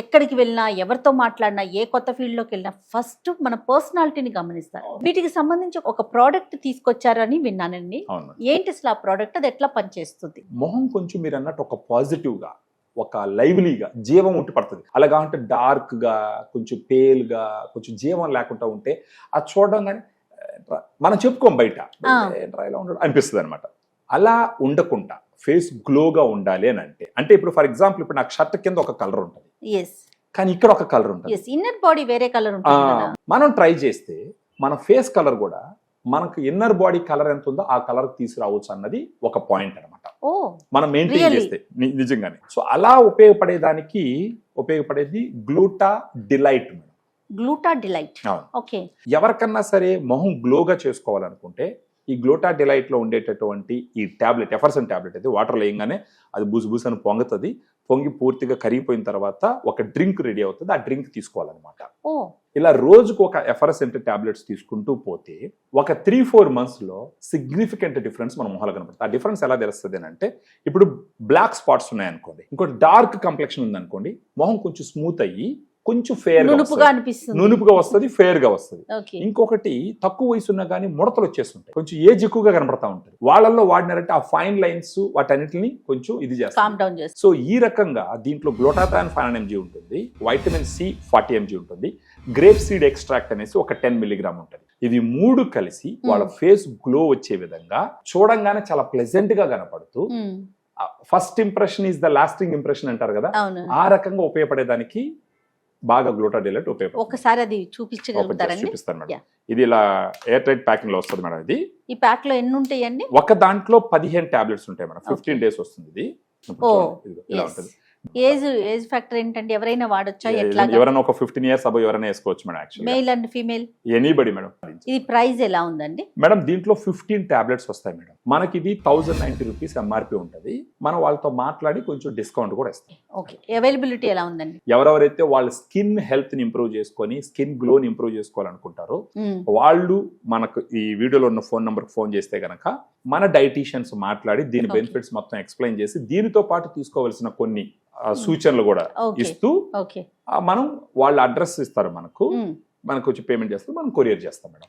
ఎక్కడికి వెళ్ళినా ఎవరితో మాట్లాడినా ఏ కొత్త ఫీల్డ్ లోకి వెళ్ళినా ఫస్ట్ మన పర్సనాలిటీని గమనిస్తారు. వీటికి సంబంధించి ఒక ప్రోడక్ట్ తీసుకొచ్చారని విన్నానండి. అవును. ఏంటి అసలు ఆ ప్రోడక్ట్, అది ఎట్లా పనిచేస్తుంది? మొహం కొంచెం మీరు అన్నట్టు ఒక పాజిటివ్ గా, ఒక లైవ్లీగా జీవం ఉంటే పడుతుంది. అలాగా అంటే డార్క్ గా, కొంచెం పేల్ గా, కొంచెం జీవం లేకుండా ఉంటే అది చూడడం కానీ మనం చెప్పుకోం బయట ఇలా ఉండడం అనిపిస్తుంది అనమాట. అలా ఉండకుండా ఫేస్ గ్లోగా ఉండాలి అని అంటే ఇప్పుడు ఫర్ ఎగ్జాంపుల్ ఇప్పుడు నాకు షర్ట్ కింద ఒక కలర్ ఉంటుంది, కానీ ఇక్కడ ఒక కలర్ ఉంటుంది, ఇన్నర్ బాడీ వేరే కలర్ ఉంటుంది. మనం ట్రై చేస్తే మన ఫేస్ కలర్ కూడా మనకు ఇన్నర్ బాడీ కలర్ ఎంత ఉందో ఆ కలర్ తీసుకురావచ్చు అన్నది ఒక పాయింట్ అనమాట. మనం మెయింటైన్ చేస్తే నిజంగానే. సో అలా ఉపయోగపడేది గ్లూటా డిలైట్. గ్లూటా డిలైట్. ఓకే. ఎవరికన్నా సరే మొహం గ్లోగా చేసుకోవాలనుకుంటే ఈ గ్లూటా డిలైట్ లో ఉండేటటువంటి ఈ టాబ్లెట్, ఎఫర్సన్ టాబ్లెట్ అయితే వాటర్ లేయంగానే అది బుసు అని పొంగుతుంది. పొంగి పూర్తిగా కరిగిపోయిన తర్వాత ఒక డ్రింక్ రెడీ అవుతుంది. ఆ డ్రింక్ తీసుకోవాలన్నమాట. ఇలా రోజుకు ఒక ఎఫర్సెంట్ టాబ్లెట్స్ తీసుకుంటూ పోతే ఒక 3-4 months లో సిగ్నిఫికెంట్ డిఫరెన్స్ మన మొహాలు కనపడుతుంది. ఆ డిఫరెన్స్ ఎలా తెలుస్తుంది అని అంటే, ఇప్పుడు బ్లాక్ స్పాట్స్ ఉన్నాయనుకోండి, ఇంకోటి డార్క్ కంప్లెక్షన్ ఉందనుకోండి, మొహం కొంచెం స్మూత్ అయ్యి కొంచెం ఫేర్ నునుపుగా వస్తుంది, ఫేర్ గా వస్తుంది. ఇంకొకటి తక్కువ వయసు ఉన్నా కానీ ముడతలు వచ్చేస్తుంటాయి, కొంచెం ఏజ్ ఎక్కువగా కనపడతా ఉంటుంది. వాళ్ళల్లో వాడినారంటే ఆ ఫైన్ లైన్స్ వాటన్నిటిని కొంచెం ఇది చేస్తారు. సో ఈ రకంగా దీంట్లో గ్లూటాథియోన్ 500 mg ఉంటుంది, వైటమిన్ సి 40 mg ఉంటుంది, గ్రేప్ సీడ్ ఎక్స్ట్రాక్ట్ అనేసి ఒక 10 mg ఉంటుంది. ఇవి 3 కలిసి వాళ్ళ ఫేస్ గ్లో వచ్చే విధంగా చూడంగానే చాలా ప్లెజెంట్ గా కనపడుతూ first impression is the lasting impression అంటారు కదా, ఆ రకంగా ఉపయోగపడేదానికి బాగా గ్లూటా డిలైట్ ఉపయోగపడుతుంది. ఒకసారి అది చూపించగలుగుతారండి? చూపిస్తాను మేడం. ఇది ఇలా ఎయిర్ టైట్ ప్యాకింగ్ లో వస్తుంది మేడం. ఇది ఈ ప్యాక్ లో ఎన్ని ఉంటాయండి? ఒక దాంట్లో 15 టాబ్లెట్స్ ఉంటాయి మేడం. 15 days వస్తుంది. ఇది ఇలా ఉంటుంది. ఏజ్ ఫ్యాక్టర్ ఏంటంటే ఎవరైనా వాడొచ్చా? ఎట్లా? ఎవరైనా ఒక 15 years అబౌవ్ ఎవరైనా వేసుకోవచ్చు madam. Actually male and female anybody madam. ఇది ప్రైస్ ఎలా ఉందండి మేడం? దీంట్లో 15 టాబ్లెట్స్ వస్తాయి మేడం. మనకి ఇది 1090 రూపీస్ ఎంఆర్పి ఉంటుంది. మనం వాళ్ళతో మాట్లాడి కొంచెం డిస్కౌంట్ కూడా ఇస్తాం. ఓకే. అవైలబిలిటీ ఎలా ఉందండి? ఎవరెవరైతే వాళ్ళ స్కిన్ హెల్త్ ని ఇంప్రూవ్ చేసుకొని స్కిన్ గ్లో ని ఇంప్రూవ్ చేసుకోవాలనుకుంటారో వాళ్ళు మనకు ఈ వీడియోలో ఉన్న ఫోన్ నంబర్ ఫోన్ చేస్తే గనక మన డైటీషియన్స్ మాట్లాడి దీని బెనిఫిట్స్ మొత్తం ఎక్స్ప్లెయిన్ చేసి దీనితో పాటు తీసుకోవాల్సిన కొన్ని సూచనలు కూడా ఇస్తూ మనం వాళ్ళ అడ్రస్ ఇస్తారు, మనకు వచ్చి పేమెంట్ చేస్తారు, మనం కొరియర్ చేస్తాం మేడం.